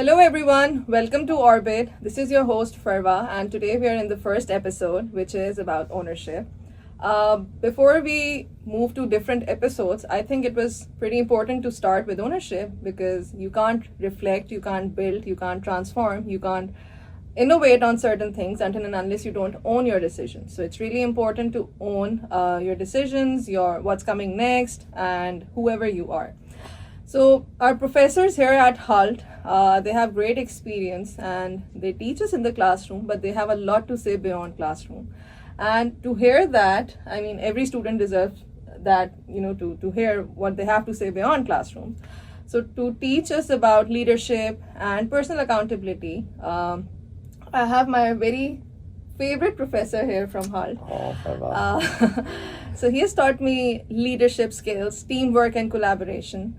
Hello everyone, welcome to Orbit. This is your host Farwa, and today we are in the first episode, which is about ownership. Before we move to different episodes, I think it was pretty important to start with ownership because you can't reflect, you can't build, you can't transform, you can't innovate on certain things until and unless you don't own your decisions. So it's really important to own your decisions, your what's coming next, and whoever you are. So our professors here at Hult, they have great experience and they teach us in the classroom, but they have a lot to say beyond classroom. And to hear that, I mean, every student deserves that, to hear what they have to say beyond classroom. So to teach us about leadership and personal accountability, I have my very favorite professor here from Hult. So he has taught me leadership skills, teamwork, and collaboration.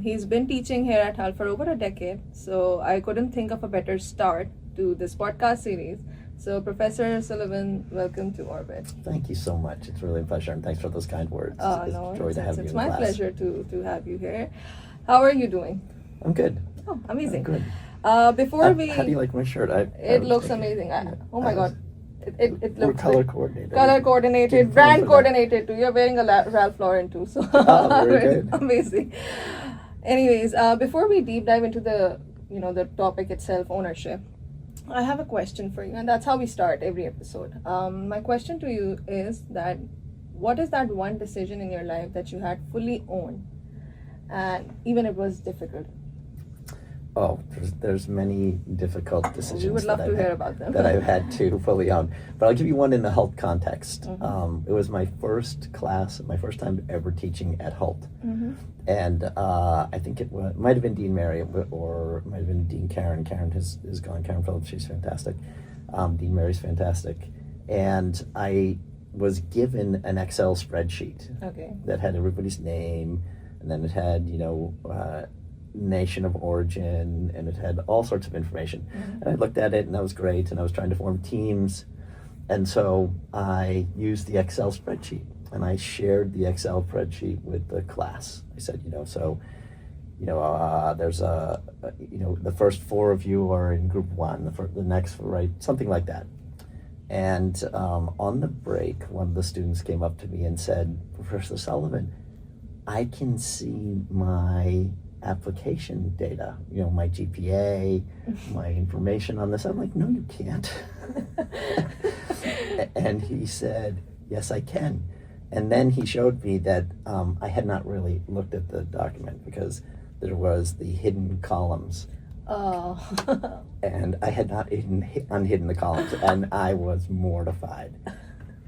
He's been teaching here at Hult for over a decade, so I couldn't think of a better start to this podcast series. So Professor Sullivan, welcome to Orbit. Thank you so much. It's really a pleasure, and thanks for those kind words. It's my pleasure to have you here. How are you doing? I'm good. Oh, amazing. I'm good. How do you like my shirt? It looks amazing. Oh my God. It we're looks color coordinated. Color coordinated, brand coordinated too. You're wearing a Ralph Lauren too, so very good. Amazing. Anyways, before we deep dive into the topic itself, ownership, I have a question for you, and that's how we start every episode. My question to you is that what is that one decision in your life that you had fully owned, and even it was difficult? Oh, there's many difficult decisions. We would love to hear about them. That I've had to fully own. But I'll give you one in the Hult context. Mm-hmm. It was my first class, my first time ever teaching at Hult. Mm-hmm. And I think it might have been Dean Mary or it might have been Dean Karen. Karen is gone. Karen Phillips, she's fantastic. Dean Mary's fantastic. And I was given an Excel spreadsheet that had everybody's name, and then it had, nation of origin, and it had all sorts of information. Mm-hmm. And I looked at it, and that was great, and I was trying to form teams. And so I used the Excel spreadsheet, and I shared the Excel spreadsheet with the class. I said, there's the first four of you are in group one, the next, right, something like that. And on the break, one of the students came up to me and said, Professor Sullivan, I can see my application data, my GPA, my information on this. I'm like, no, you can't. And he said, yes, I can. And then he showed me that I had not really looked at the document because there was the hidden columns. Oh. And I had not unhidden the columns, and I was mortified.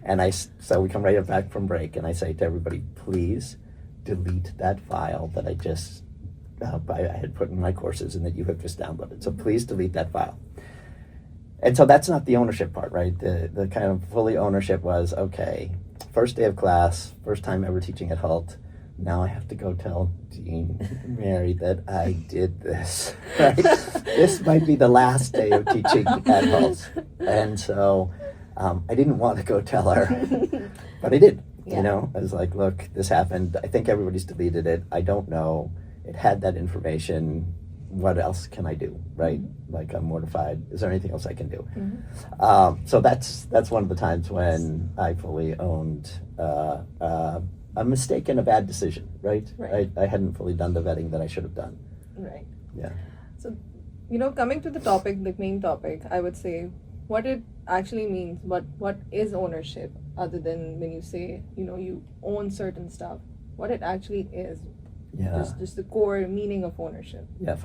And so we come right back from break, and I say to everybody, please delete that file that I just I had put in my courses and that you have just downloaded. So please delete that file. And so that's not the ownership part, right? The kind of fully ownership was, okay, first day of class, first time ever teaching at Hult. Now I have to go tell Dean Mary that I did this, right? This might be the last day of teaching at Hult. And so I didn't want to go tell her, but I did. Yeah. I was like, look, this happened. I think everybody's deleted it. I don't know. It had that information. What else can I do, right? Mm-hmm. Like, I'm mortified. Is there anything else I can do? Mm-hmm. So that's one of the times when I fully owned a mistake and a bad decision, right? I hadn't fully done the vetting that I should have done. Right. Yeah. So, coming to the topic, the main topic, I would say what it actually means, what is ownership, other than when you say, you own certain stuff, what it actually is. Yeah. Just the core meaning of ownership. Yeah,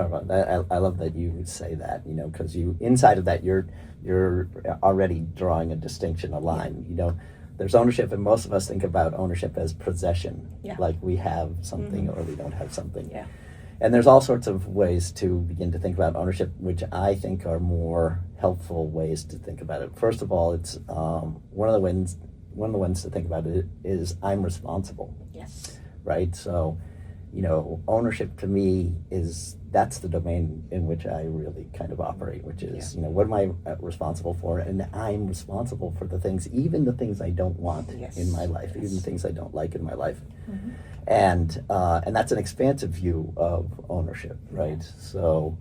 I love that you say that, because inside of that you're already drawing a distinction, a line. Yeah. There's ownership, and most of us think about ownership as possession, like we have something or we don't have something. Yeah. And there's all sorts of ways to begin to think about ownership, which I think are more helpful ways to think about it. First of all, it's one of the ones to think about it is I'm responsible. Yes. Right. So, ownership to me that's the domain in which I really kind of operate, which is, what am I responsible for? And I'm responsible for the things, even the things I don't want in my life, even the things I don't like in my life. Mm-hmm. And that's an expansive view of ownership, right? So,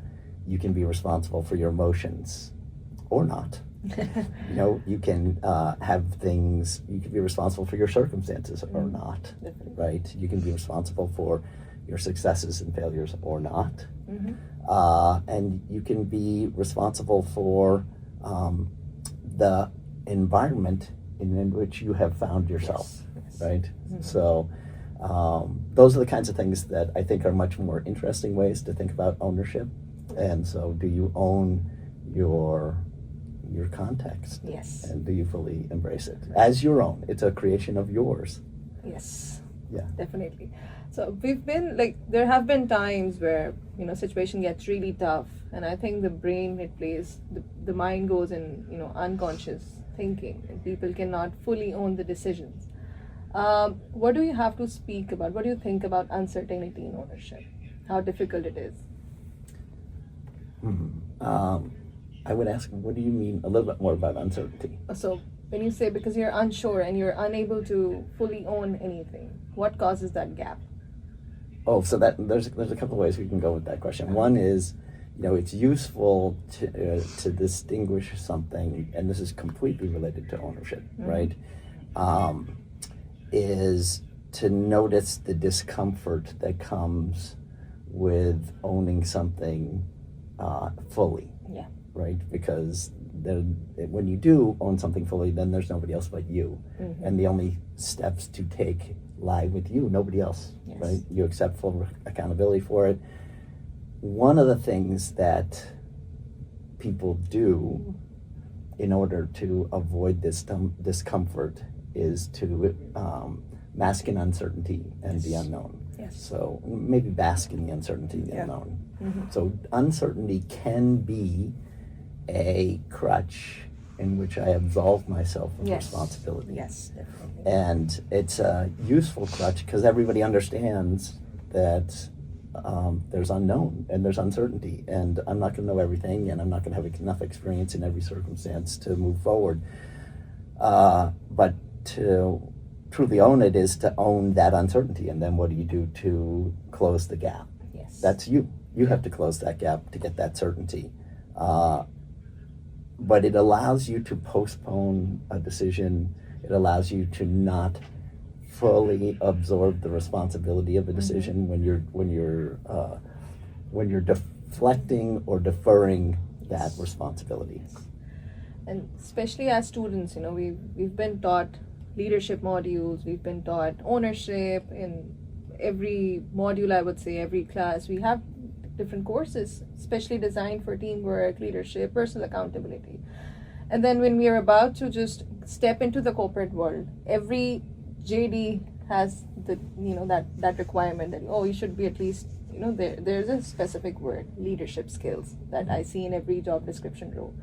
you can be responsible for your emotions or not. You can have things, you can be responsible for your circumstances or not, Definitely. right? You can be responsible for your successes and failures or not. And you can be responsible for the environment in which you have found yourself, right? So those are the kinds of things that I think are much more interesting ways to think about ownership. And so do you own your context? Yes. And do you fully embrace it as your own? It's a creation of yours. Yes. Yeah. Definitely. So we've been like, there have been times where, situation gets really tough, and I think the brain, the mind goes in, unconscious thinking, and people cannot fully own the decisions. What do you have to speak about? What do you think about uncertainty in ownership? How difficult it is? I would ask, what do you mean a little bit more about uncertainty? So when you say because you're unsure and you're unable to fully own anything, what causes that gap? Oh, so that there's a couple of ways we can go with that question. One is, it's useful to distinguish something, and this is completely related to ownership, right? Is to notice the discomfort that comes with owning something fully. Yeah. Right? Because when you do own something fully, then there's nobody else but you. And the only steps to take lie with you, nobody else, Yes. right? You accept full accountability for it. One of the things that people do in order to avoid this discomfort is to mask in uncertainty and the unknown. Yes. So maybe bask in the uncertainty and the unknown. So uncertainty can be a crutch in which I absolve myself of responsibility. Yes, definitely. And it's a useful crutch because everybody understands that there's unknown and there's uncertainty, and I'm not going to know everything, and I'm not going to have enough experience in every circumstance to move forward. But to truly own it is to own that uncertainty, and then what do you do to close the gap? Yes. That's you. You have to close that gap to get that certainty. But it allows you to postpone a decision. It allows you to not fully absorb the responsibility of a decision when you're deflecting or deferring that responsibility. And especially as students, we've been taught leadership modules, we've been taught ownership in every module. I would say every class we have different courses especially designed for teamwork, leadership, personal accountability. And then when we are about to just step into the corporate world, every JD has the that requirement that you should be at least there's a specific word, leadership skills, that I see in every job description role.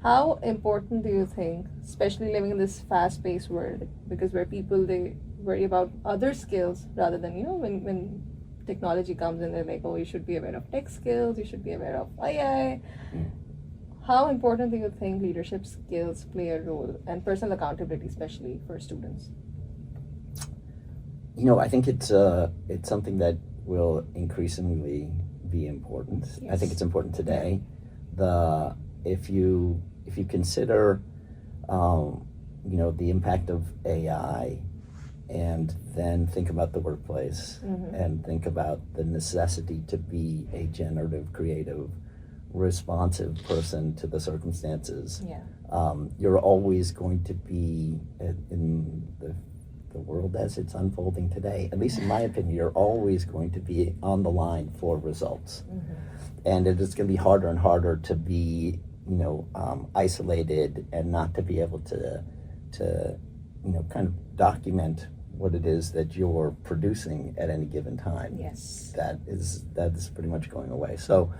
How important do you think, especially living in this fast-paced world, because where people, they worry about other skills rather than when technology comes in, they're like, you should be aware of tech skills, you should be aware of AI. How important do you think leadership skills play a role, and personal accountability, especially for students? I think it's something that will increasingly be important. Yes. I think it's important today. If you consider the impact of AI, and then think about the workplace, and think about the necessity to be a generative, creative, responsive person to the circumstances. You're always going to be in the world as it's unfolding today, at least in my opinion, you're always going to be on the line for results. And it is going to be harder and harder to be isolated and not to be able to kind of document what it is that you're producing at any given time. Yes. That is pretty much going away. So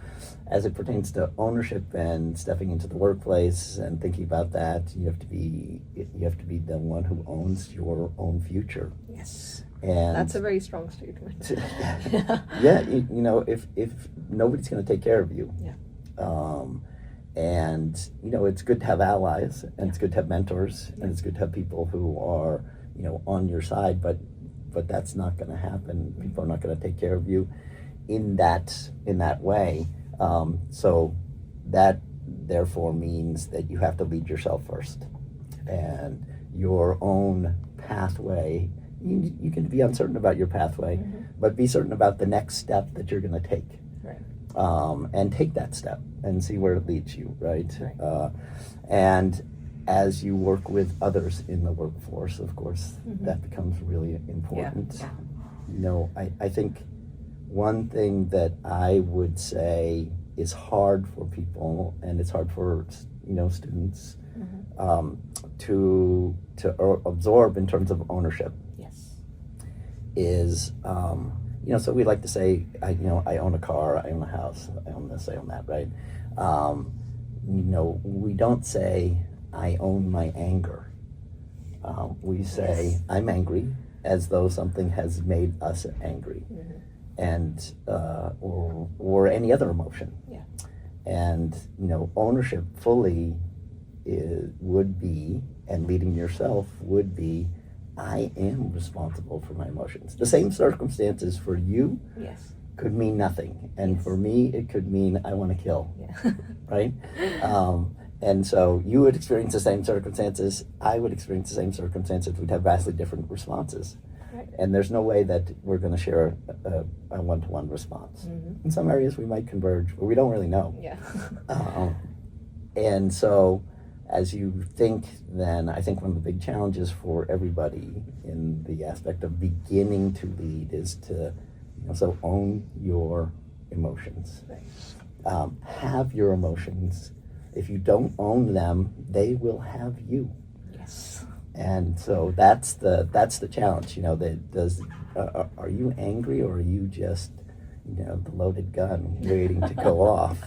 as it pertains to ownership and stepping into the workplace and thinking about that, you have to be the one who owns your own future. Yes. And that's a very strong statement. Yeah, if nobody's going to take care of you. And it's good to have allies, and it's good to have mentors, and it's good to have people who are on your side, but that's not going to happen. People are not going to take care of you in that way. So that therefore means that you have to lead yourself first, and your own pathway. You can be uncertain about your pathway, Mm-hmm. but be certain about the next step that you're going to take. Right. And take that step and see where it leads you, right? Right. And as you work with others in the workforce, of course, Mm-hmm. that becomes really important. Yeah. You know, I think one thing that I would say is hard for people, and it's hard for, you know, students Mm-hmm. to absorb in terms of ownership Yes. is, you know, so we like to say, I own a car, I own a house, I own this, I own that, right? You know, we don't say, I own my anger. We say, Yes. I'm angry, as though something has made us angry, Mm-hmm. and or any other emotion. Yeah. And you know, ownership fully would be, and leading yourself would be, I am responsible for my emotions. The same circumstances for you Yes. could mean nothing, and Yes. for me it could mean I want to kill, Yeah. right? And so you would experience the same circumstances, I would experience the same circumstances, we'd have vastly different responses. Right. And there's no way that we're going to share a one-to-one response. Mm-hmm. In some areas we might converge, but we don't really know. Yeah. And so as you think, then I think one of the big challenges for everybody in the aspect of beginning to lead is to, you know, so own your emotions. Right. Have your emotions. If you don't own them, they will have you. Yes. And so that's the challenge. You know, are you angry, or are you just, you know, the loaded gun waiting to go off?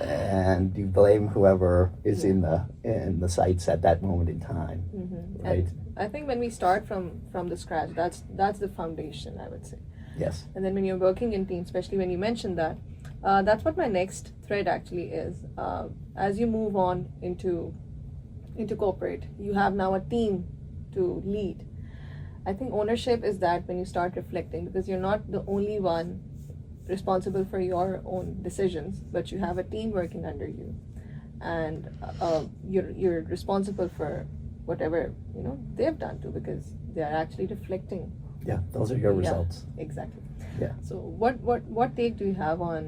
And you blame whoever is in the sights at that moment in time, Mm-hmm. right? And I think when we start from the scratch, that's the foundation, I would say. Yes. And then when you're working in teams, especially when you mentioned that, that's what my next thread actually is. As you move on into corporate, you have now a team to lead. I think ownership is that when you start reflecting, because you're not the only one responsible for your own decisions, but you have a team working under you, and you're responsible for whatever, you know, they've done too, because they are actually reflecting. Yeah, those are your Yeah. results. Exactly. Yeah. So what take do you have on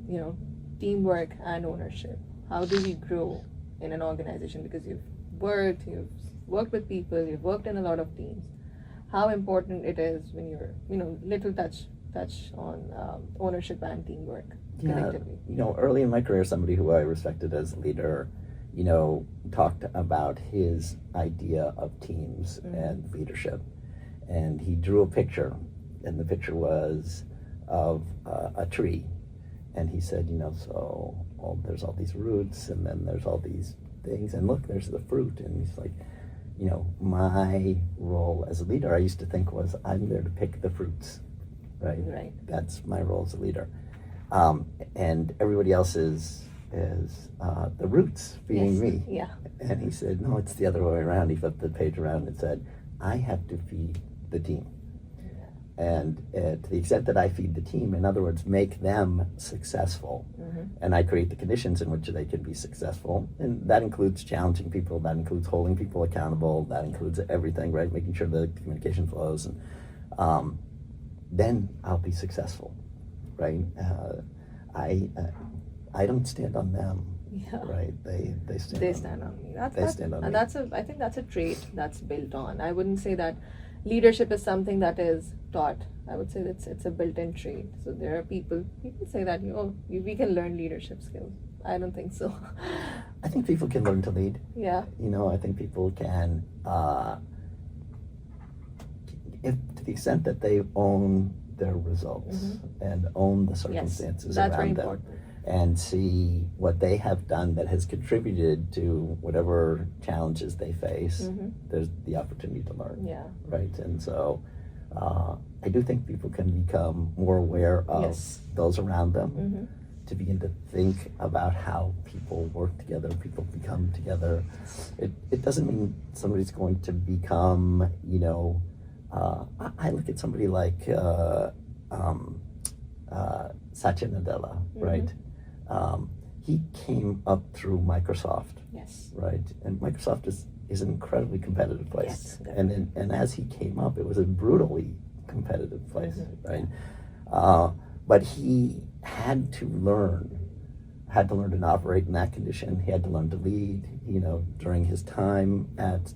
you know, teamwork and ownership? How do we grow in an organization? Because you've worked with people, you've worked in a lot of teams. How important it is when you're, you know, little touch on ownership and teamwork collectively. You know, early in my career, somebody who I respected as a leader, you know, talked about his idea of teams Mm-hmm. and leadership, and he drew a picture, and the picture was of a tree, and he said, you know, so there's all these roots, and then there's all these things, and look, there's the fruit, and he's like, you know, my role as a leader, I used to think, was I'm there to pick the fruits, right? Right. That's my role as a leader, and everybody else is the roots being Yes. me. Yeah. And he said, no, it's the other way around. He flipped the page around and said, I have to feed the team. And to the extent that I feed the team, in other words, make them successful, Mm-hmm. and I create the conditions in which they can be successful, and that includes challenging people, that includes holding people accountable, that includes everything, right? Making sure the communication flows, and then I'll be successful, right? I don't stand on them, Yeah. right? They stand. They on stand on me. They stand on and me. I think that's a trait that's built on. I wouldn't say that leadership is something that is taught. I would say it's a built-in trait. So there are people say that, you know, we can learn leadership skills. I don't think so. I think people can learn to lead. Yeah. You know, I think people can, if to the extent that they own their results Mm-hmm. and own the Yes. circumstances That's very around them, important. and see what they have done that has contributed to whatever challenges they face, Mm-hmm. there's the opportunity to learn, Yeah. right? And so I do think people can become more aware of Yes. those around them, Mm-hmm. to begin to think about how people work together, people become together. It doesn't mean somebody's going to become, you know, I look at somebody like Satya Nadella, Mm-hmm. right? He came up through Microsoft, Yes. right? And Microsoft is an incredibly competitive place. Yes, And as he came up, it was a brutally competitive place, Mm-hmm. right? But he had to learn to operate in that condition. He had to learn to lead. You know, during his time at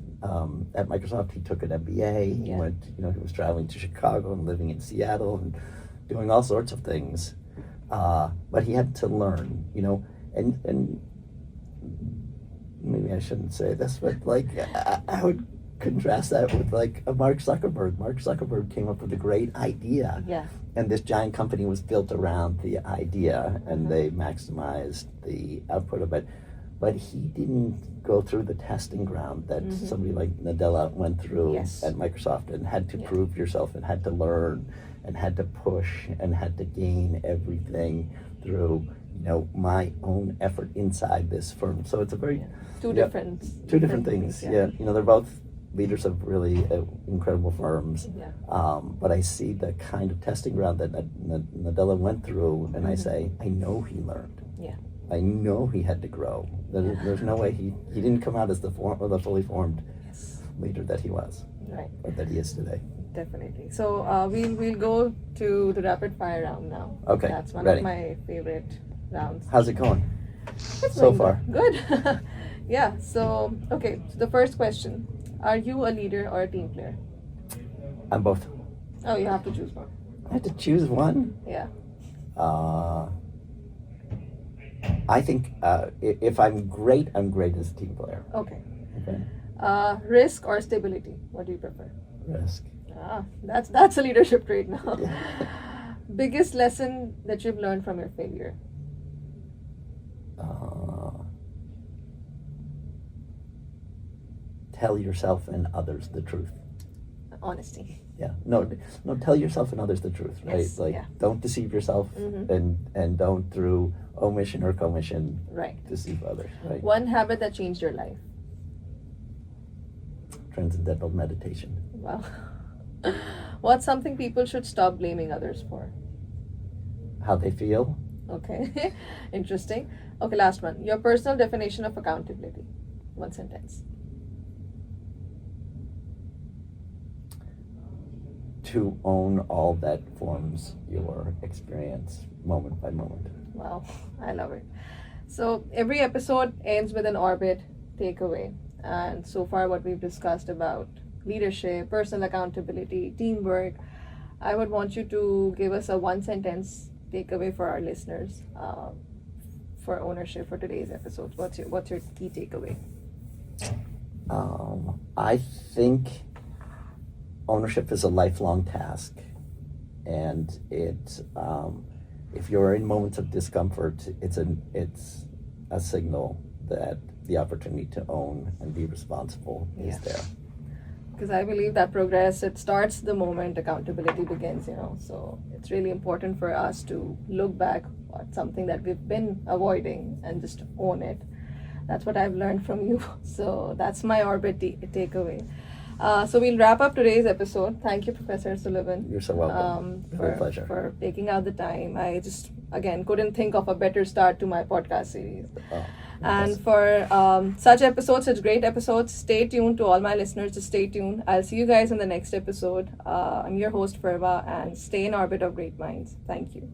Microsoft, he took an MBA. He Yeah. went. You know, he was traveling to Chicago and living in Seattle and doing all sorts of things. But he had to learn. You know, and maybe I shouldn't say this, but like I would contrast that with like a Mark Zuckerberg. Mark Zuckerberg came up with a great idea. Yeah. And this giant company was built around the idea, and Mhm. they maximized the output of it. But he didn't go through the testing ground that Mhm. somebody like Nadella went through Yes. at Microsoft, and had to Yeah. prove yourself, and had to learn, and had to push, and had to gain everything through, you know, my own effort inside this firm. So it's a very Yeah. Two Yeah. different things. Yeah, you know, they're both leaders of really incredible firms. Yeah. But I see the kind of testing ground that Nadella went through, and I Mhm. say, I know he learned. Yeah. I know he had to grow. There's no way he didn't come out as the fully formed Yes. leader that he was, Right. or that he is today. Definitely. So we'll go to the rapid fire round now. Okay, That's one ready. of my favorite rounds. How's it going? It's so going far? Good. Yeah. So okay. So the first question: are you a leader or a team player? I'm both. Oh, you have to choose one. I had to choose one. Yeah. I think if I'm great as a team player. Okay. Okay. Risk or stability? What do you prefer? Risk. That's a leadership trait now. Yeah. Biggest lesson that you've learned from your failure? Tell yourself and others the truth. Honesty. Yeah. No. Tell yourself and others the truth. Right. Yes, Like, yeah. don't deceive yourself, Mhm. and don't through omission or commission Right. deceive others. Right. One habit that changed your life? Transcendental meditation. Wow. What's something people should stop blaming others for? How they feel. Okay. Interesting. Okay, last one. Your personal definition of accountability. One sentence. To own all that forms your experience moment by moment. Wow, I love it. So every episode ends with an orbit takeaway. And so far, what we've discussed about leadership, personal accountability, teamwork, I would want you to give us a one sentence takeaway for our listeners for ownership for today's episode. What's your key takeaway? I think ownership is a lifelong task, and if you're in moments of discomfort, it's a signal that the opportunity to own and be responsible is Yeah. there. Because I believe that progress, it starts the moment accountability begins, so it's really important for us to look back at something that we've been avoiding and just own it. That's what I've learned from you. So that's my orbit takeaway. So we'll wrap up today's episode. Thank you, Professor Sullivan. You're so welcome. Real pleasure. For taking out the time. I just, again, couldn't think of a better start to my podcast series. Oh, And for such great episodes, stay tuned. To all my listeners, just stay tuned. I'll see you guys in the next episode. I'm your host, Ferva, and stay in orbit of great minds. Thank you.